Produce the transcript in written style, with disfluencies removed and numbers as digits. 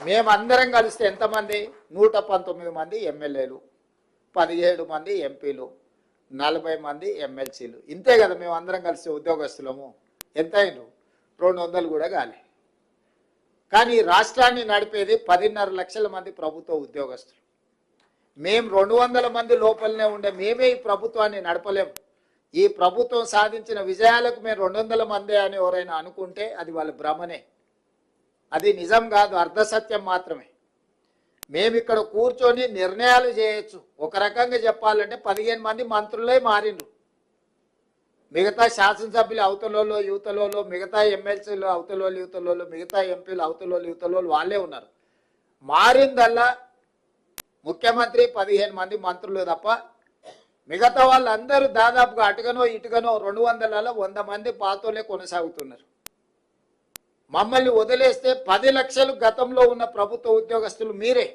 మేమందరం కలిస్తే ఎంతమంది? 119 మంది ఎమ్మెల్యేలు, 17 మంది ఎంపీలు, 40 మంది ఎమ్మెల్సీలు. ఇంతే కదా మేము అందరం కలిసి ఉద్యోగస్తులము. ఎంత అయినరు? 200 కూడా కాలే. కానీ రాష్ట్రాన్ని నడిపేది 10.5 లక్షల మంది ప్రభుత్వ ఉద్యోగస్తులు. మేము 200 మంది లోపలనే ఉండే మేమే ఈ ప్రభుత్వాన్ని నడపలేము. ఈ ప్రభుత్వం సాధించిన విజయాలకు మేము 200 మంది అని ఎవరైనా అనుకుంటే అది వాళ్ళ భ్రమనే. అది నిజం కాదు, అర్ధసత్యం మాత్రమే. మేము ఇక్కడ కూర్చొని నిర్ణయాలు చేయొచ్చు. ఒక రకంగా చెప్పాలంటే 15 మంది మంత్రులే మారిండ్రు. మిగతా శాసనసభ్యులు అవతలలో యువతలలో, మిగతా ఎమ్మెల్సీలు అవతలలో యువతలలో, మిగతా ఎంపీలు అవతలలో యువతలలో వాళ్ళే ఉన్నారు. మారిందల్లా ముఖ్యమంత్రి 15 మంది మంత్రులు తప్ప మిగతా వాళ్ళందరూ దాదాపుగా అటుగనో ఇటుగనో 200లలో 100 మంది పాతోలే కొనసాగుతున్నారు. మమ్మల్ని వదిలేస్తే 10 లక్షలు గతంలో ఉన్న ప్రభుత్వ ఉద్యోగస్తులు మీరే.